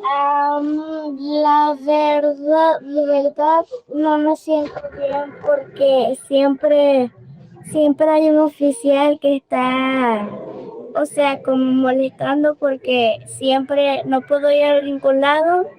La verdad, no me siento bien porque siempre hay un oficial que está, o sea, como molestando porque siempre no puedo ir a ningún lado.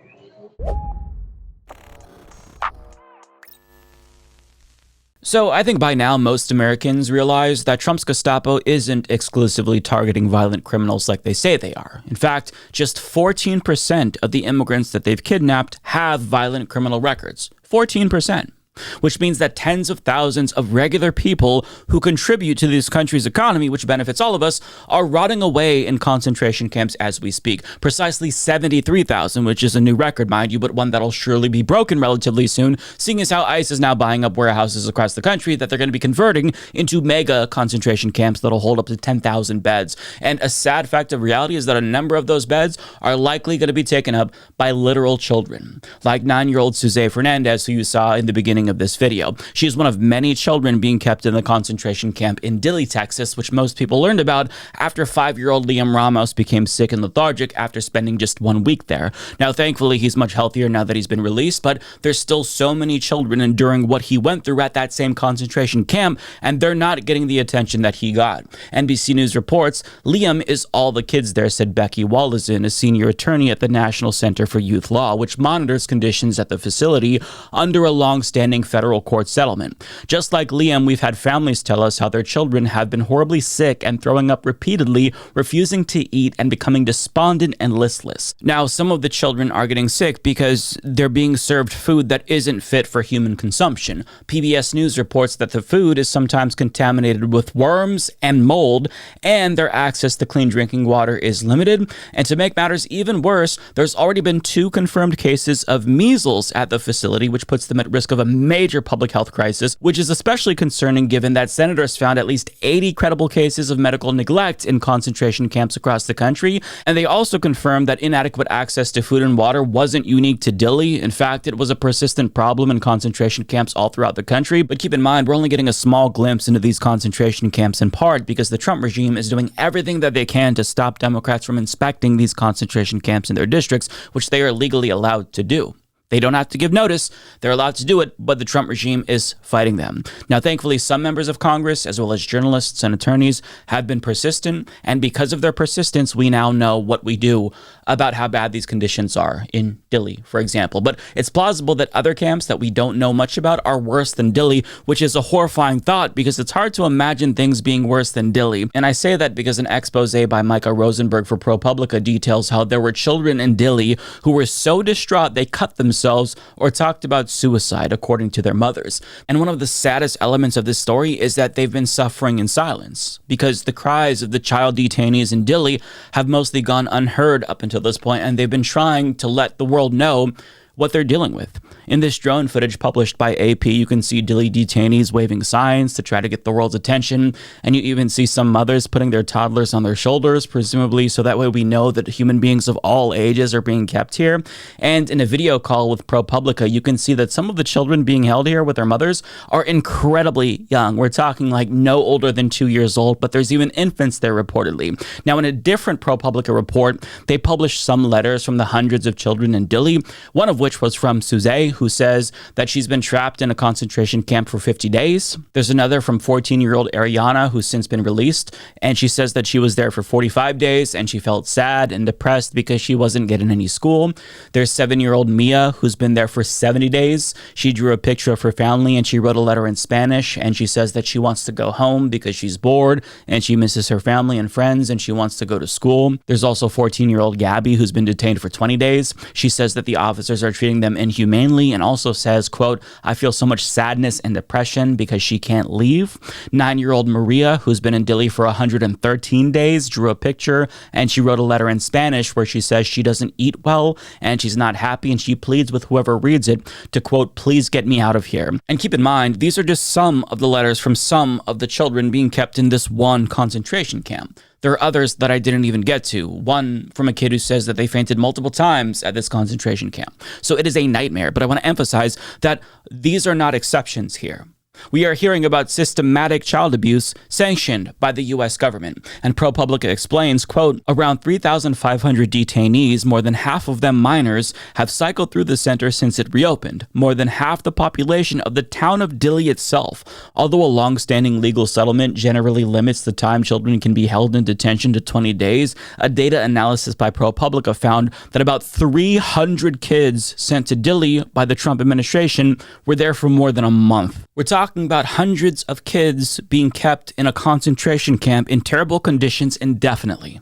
So I think by now most Americans realize that Trump's Gestapo isn't exclusively targeting violent criminals like they say they are. In fact, just 14% of the immigrants that they've kidnapped have violent criminal records. 14%. Which means that tens of thousands of regular people who contribute to this country's economy, which benefits all of us, are rotting away in concentration camps as we speak. Precisely 73,000, which is a new record, mind you, but one that'll surely be broken relatively soon, seeing as how ICE is now buying up warehouses across the country that they're going to be converting into mega concentration camps that'll hold up to 10,000 beds. And a sad fact of reality is that a number of those beds are likely going to be taken up by literal children, like 9-year-old Suzette Fernandez, who you saw in the beginning of this video. She is one of many children being kept in the concentration camp in Dilley, Texas, which most people learned about after 5-year-old Liam Ramos became sick and lethargic after spending just 1 week there. Now, thankfully, he's much healthier now that he's been released, but there's still so many children enduring what he went through at that same concentration camp, and they're not getting the attention that he got. NBC News reports Liam is all the kids there, said Becky Wallazin, a senior attorney at the National Center for Youth Law, which monitors conditions at the facility under a long-standing federal court settlement. Just like Liam, we've had families tell us how their children have been horribly sick and throwing up repeatedly, refusing to eat and becoming despondent and listless. Now, some of the children are getting sick because they're being served food that isn't fit for human consumption. PBS News reports that the food is sometimes contaminated with worms and mold, and their access to clean drinking water is limited. And to make matters even worse, there's already been 2 confirmed cases of measles at the facility, which puts them at risk of a major public health crisis, which is especially concerning given that senators found at least 80 credible cases of medical neglect in concentration camps across the country. And they also confirmed that inadequate access to food and water wasn't unique to Dilly. In fact, it was a persistent problem in concentration camps all throughout the country. But keep in mind, we're only getting a small glimpse into these concentration camps in part because the Trump regime is doing everything that they can to stop Democrats from inspecting these concentration camps in their districts, which they are legally allowed to do. They don't have to give notice. They're allowed to do it, but the Trump regime is fighting them. Now, thankfully, some members of Congress, as well as journalists and attorneys, have been persistent. And because of their persistence, we now know what we do about how bad these conditions are in Dilly, for example. But it's plausible that other camps that we don't know much about are worse than Dilly, which is a horrifying thought because it's hard to imagine things being worse than Dilly. And I say that because an expose by Micah Rosenberg for ProPublica details how there were children in Dilly who were so distraught they cut themselves or talked about suicide, according to their mothers. And one of the saddest elements of this story is that they've been suffering in silence because the cries of the child detainees in Dilly have mostly gone unheard up until this point, and they've been trying to let the world know what they're dealing with. In this drone footage published by AP, you can see Dilly detainees waving signs to try to get the world's attention, and you even see some mothers putting their toddlers on their shoulders, presumably so that way we know that human beings of all ages are being kept here. And in a video call with ProPublica, you can see that some of the children being held here with their mothers are incredibly young. We're talking like no older than 2 years old, but there's even infants there reportedly. Now, in a different ProPublica report, they published some letters from the hundreds of children in Dilly, one of which was from Suzette, who says that she's been trapped in a concentration camp for 50 days. There's another from 14-year-old Ariana, who's since been released, and she says that she was there for 45 days and she felt sad and depressed because she wasn't getting any school. There's 7-year-old Mia, who's been there for 70 days. She drew a picture of her family and she wrote a letter in Spanish, and she says that she wants to go home because she's bored and she misses her family and friends and she wants to go to school. There's also 14-year-old Gabby, who's been detained for 20 days. She says that the officers are treating them inhumanely and also says, quote, "I feel so much sadness and depression because she can't leave." 9-year-old Maria, who's been in Dilly for 113 days, drew a picture and she wrote a letter in Spanish where she says she doesn't eat well and she's not happy, and she pleads with whoever reads it to, quote, "Please get me out of here." And keep in mind, these are just some of the letters from some of the children being kept in this one concentration camp. There are others that I didn't even get to. One from a kid who says that they fainted multiple times at this concentration camp. So it is a nightmare, but I want to emphasize that these are not exceptions here. We are hearing about systematic child abuse sanctioned by the U.S. government. And ProPublica explains, quote, around 3,500 detainees, more than half of them minors, have cycled through the center since it reopened, more than half the population of the town of Dilly itself. Although a long-standing legal settlement generally limits the time children can be held in detention to 20 days, a data analysis by ProPublica found that about 300 kids sent to Dilly by the Trump administration were there for more than a month. We're talking about hundreds of kids being kept in a concentration camp in terrible conditions indefinitely.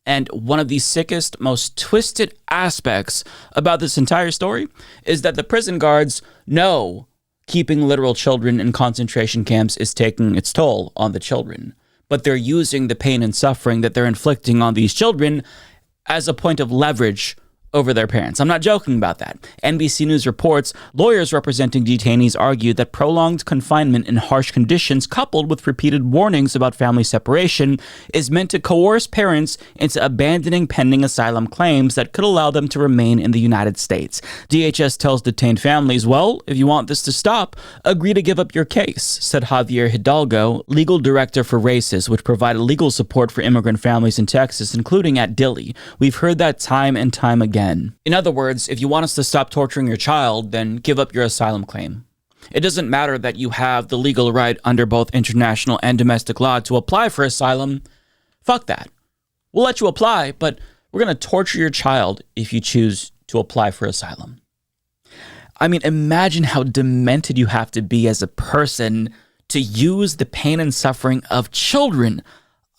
And one of the sickest, most twisted aspects about this entire story is that the prison guards know keeping literal children in concentration camps is taking its toll on the children. But they're using the pain and suffering that they're inflicting on these children as a point of leverage over their parents. I'm not joking about that. NBC News reports lawyers representing detainees argued that prolonged confinement in harsh conditions coupled with repeated warnings about family separation is meant to coerce parents into abandoning pending asylum claims that could allow them to remain in the United States. DHS tells detained families, well, if you want this to stop, agree to give up your case, said Javier Hidalgo, legal director for RACES, which provided legal support for immigrant families in Texas, including at Dilly. We've heard that time and time again. In other words, if you want us to stop torturing your child, then give up your asylum claim. It doesn't matter that you have the legal right under both international and domestic law to apply for asylum. Fuck that. We'll let you apply, but we're going to torture your child if you choose to apply for asylum. I mean, imagine how demented you have to be as a person to use the pain and suffering of children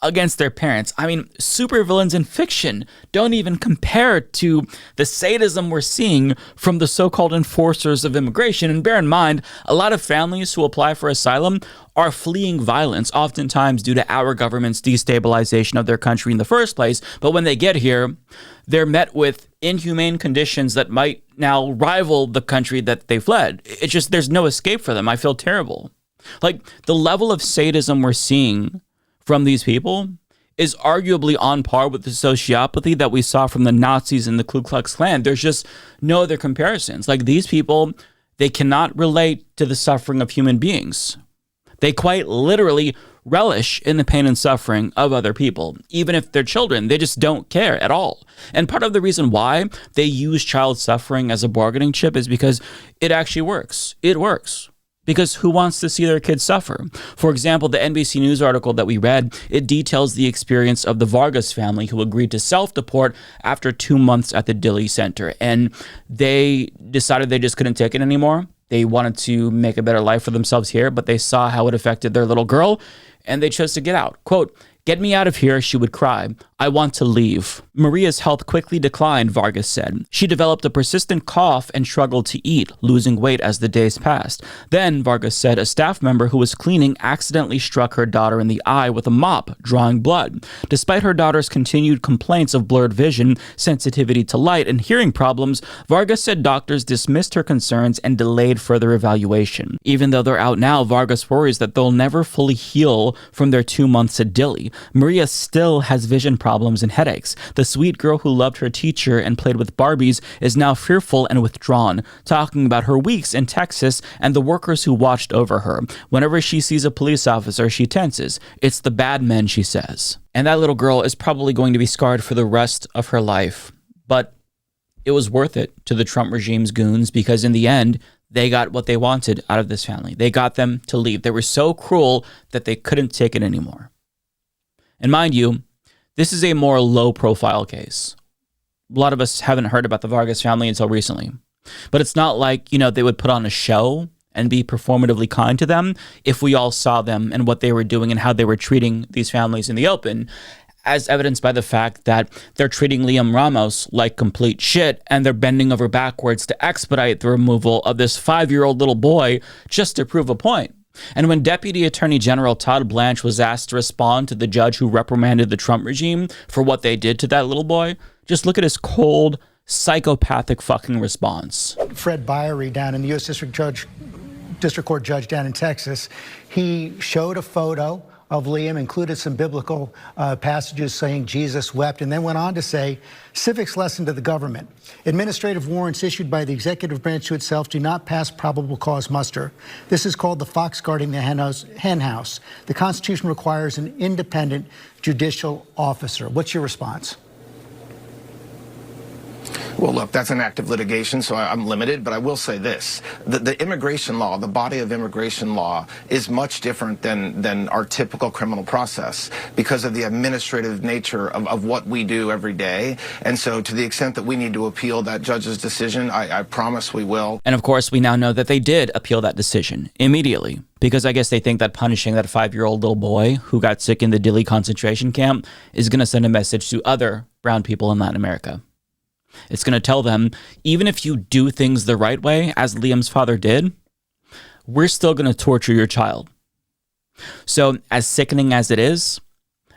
against their parents. I mean, supervillains in fiction don't even compare to the sadism we're seeing from the so-called enforcers of immigration. And bear in mind, a lot of families who apply for asylum are fleeing violence, oftentimes due to our government's destabilization of their country in the first place. But when they get here, they're met with inhumane conditions that might now rival the country that they fled. It's just, there's no escape for them. I feel terrible. Like, the level of sadism we're seeing from these people is arguably on par with the sociopathy that we saw from the Nazis and the Ku Klux Klan. There's just no other comparisons. Like, these people, they cannot relate to the suffering of human beings. They quite literally relish in the pain and suffering of other people. Even if they're children, they just don't care at all. And part of the reason why they use child suffering as a bargaining chip is because it actually works. It works. Because who wants to see their kids suffer? For example, the NBC News article that we read, it details the experience of the Vargas family who agreed to self-deport after 2 months at the Dilley Center. And they decided they just couldn't take it anymore. They wanted to make a better life for themselves here, but they saw how it affected their little girl, and they chose to get out. Quote, "Get me out of here," she would cry. "I want to leave." Maria's health quickly declined, Vargas said. She developed a persistent cough and struggled to eat, losing weight as the days passed. Then, Vargas said, a staff member who was cleaning accidentally struck her daughter in the eye with a mop, drawing blood. Despite her daughter's continued complaints of blurred vision, sensitivity to light, and hearing problems, Vargas said doctors dismissed her concerns and delayed further evaluation. Even though they're out now, Vargas worries that they'll never fully heal from their 2 months at Dilly. Maria still has vision problems and headaches. The sweet girl who loved her teacher and played with Barbies is now fearful and withdrawn, talking about her weeks in Texas and the workers who watched over her. Whenever she sees a police officer, she tenses. It's the bad men, she says. And that little girl is probably going to be scarred for the rest of her life. But it was worth it to the Trump regime's goons because in the end, they got what they wanted out of this family. They got them to leave. They were so cruel that they couldn't take it anymore. And mind you, this is a more low-profile case. A lot of us haven't heard about the Vargas family until recently. But it's not like, they would put on a show and be performatively kind to them if we all saw them and what they were doing and how they were treating these families in the open, as evidenced by the fact that they're treating Liam Ramos like complete shit and they're bending over backwards to expedite the removal of this 5-year-old little boy just to prove a point. And when Deputy Attorney General Todd Blanche was asked to respond to the judge who reprimanded the Trump regime for what they did to that little boy, just look at his cold, psychopathic fucking response. Fred Byery down in the U.S. District Court judge down in Texas, he showed a photo of Liam, included some biblical passages saying Jesus wept, and then went on to say, civics lesson to the government. Administrative warrants issued by the executive branch to itself do not pass probable cause muster. This is called the fox guarding the hen house. The Constitution requires an independent judicial officer. What's your response? Well, look, that's an active litigation, so I'm limited, but I will say this. The immigration law, the body of immigration law, is much different than our typical criminal process because of the administrative nature of what we do every day. And so to the extent that we need to appeal that judge's decision, I promise we will. And of course, we now know that they did appeal that decision immediately, because I guess they think that punishing that 5-year-old little boy who got sick in the Dilley concentration camp is going to send a message to other brown people in Latin America. It's going to tell them, even if you do things the right way, as Liam's father did, we're still going to torture your child. So as sickening as it is,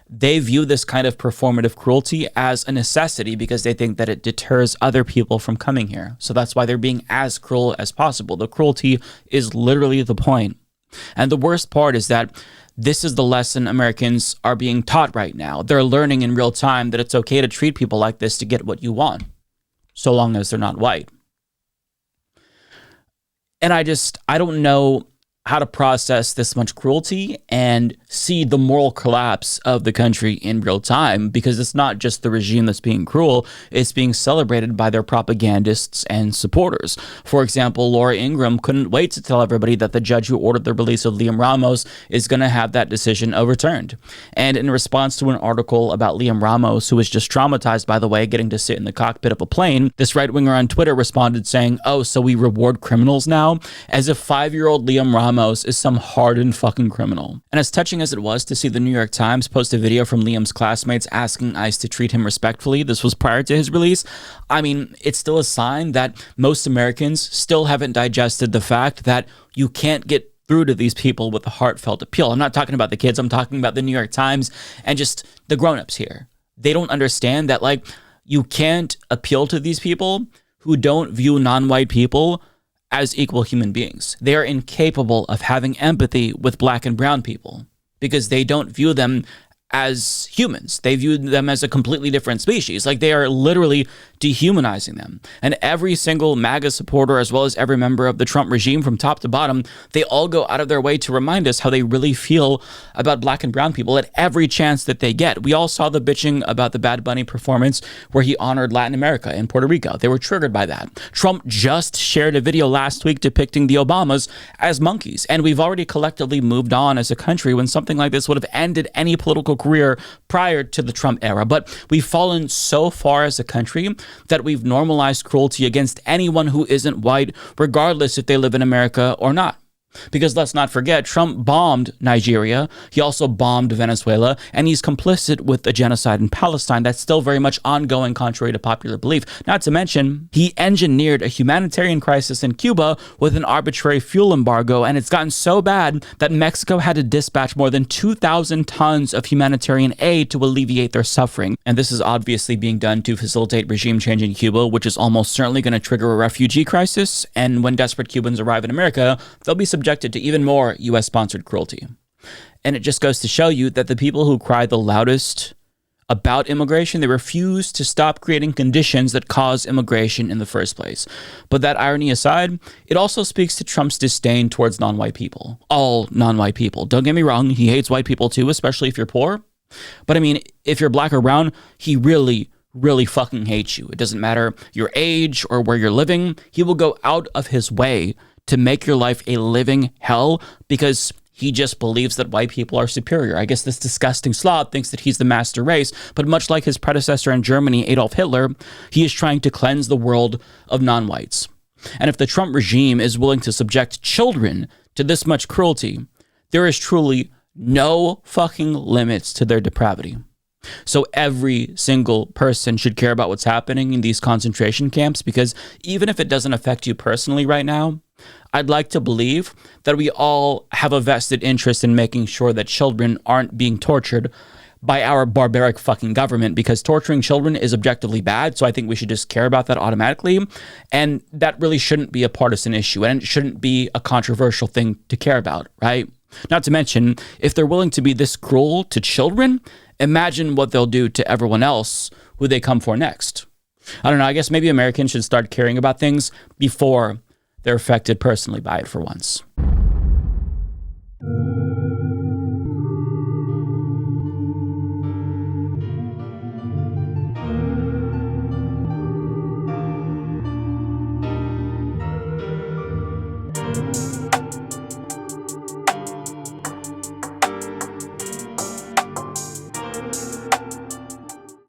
they view this kind of performative cruelty as a necessity because they think that it deters other people from coming here. So that's why they're being as cruel as possible. The cruelty is literally the point. And the worst part is that this is the lesson Americans are being taught right now. They're learning in real time that it's okay to treat people like this to get what you want, so long as they're not white. And I don't know how to process this much cruelty and see the moral collapse of the country in real time, because it's not just the regime that's being cruel, it's being celebrated by their propagandists and supporters. For example, Laura Ingraham couldn't wait to tell everybody that the judge who ordered the release of Liam Ramos is going to have that decision overturned. And in response to an article about Liam Ramos, who was just traumatized, by the way, getting to sit in the cockpit of a plane, this right-winger on Twitter responded saying, "Oh, so we reward criminals now?" As if 5-year-old Liam Ramos is some hardened fucking criminal. And as touching as it was to see the New York Times post a video from Liam's classmates asking ICE to treat him respectfully, this was prior to his release, I mean, it's still a sign that most Americans still haven't digested the fact that you can't get through to these people with a heartfelt appeal. I'm not talking about the kids, I'm talking about the New York Times and just the grown-ups here. They don't understand that, like, you can't appeal to these people who don't view non-white people as equal human beings. They are incapable of having empathy with black and brown people because they don't view them as humans. They view them as a completely different species. Like, they are literally dehumanizing them. And every single MAGA supporter, as well as every member of the Trump regime from top to bottom, they all go out of their way to remind us how they really feel about black and brown people at every chance that they get. We all saw the bitching about the Bad Bunny performance where he honored Latin America and Puerto Rico. They were triggered by that. Trump just shared a video last week depicting the Obamas as monkeys. And we've already collectively moved on as a country when something like this would have ended any political career prior to the Trump era. But we've fallen so far as a country that we've normalized cruelty against anyone who isn't white, regardless if they live in America or not. Because let's not forget, Trump bombed Nigeria, he also bombed Venezuela, and he's complicit with a genocide in Palestine that's still very much ongoing contrary to popular belief. Not to mention, he engineered a humanitarian crisis in Cuba with an arbitrary fuel embargo, and it's gotten so bad that Mexico had to dispatch more than 2,000 tons of humanitarian aid to alleviate their suffering. And this is obviously being done to facilitate regime change in Cuba, which is almost certainly going to trigger a refugee crisis, and when desperate Cubans arrive in America, they'll be subjected to even more U.S.-sponsored cruelty. And it just goes to show you that the people who cry the loudest about immigration, they refuse to stop creating conditions that cause immigration in the first place. But that irony aside, it also speaks to Trump's disdain towards non-white people. All non-white people. Don't get me wrong, he hates white people too, especially if you're poor. But I mean, if you're black or brown, he really fucking hates you. It doesn't matter your age or where you're living. He will go out of his way to make your life a living hell because he just believes that white people are superior. I guess this disgusting slob thinks that he's the master race, but much like his predecessor in Germany, Adolf Hitler, he is trying to cleanse the world of non-whites. And if the Trump regime is willing to subject children to this much cruelty, there is truly no fucking limits to their depravity. So every single person should care about what's happening in these concentration camps, because even if it doesn't affect you personally right now, I'd like to believe that we all have a vested interest in making sure that children aren't being tortured by our barbaric fucking government, because torturing children is objectively bad. So I think we should just care about that automatically. And that really shouldn't be a partisan issue, and it shouldn't be a controversial thing to care about, right? Not to mention, if they're willing to be this cruel to children, imagine what they'll do to everyone else who they come for next. I don't know, I guess maybe Americans should start caring about things before they're affected personally by it for once.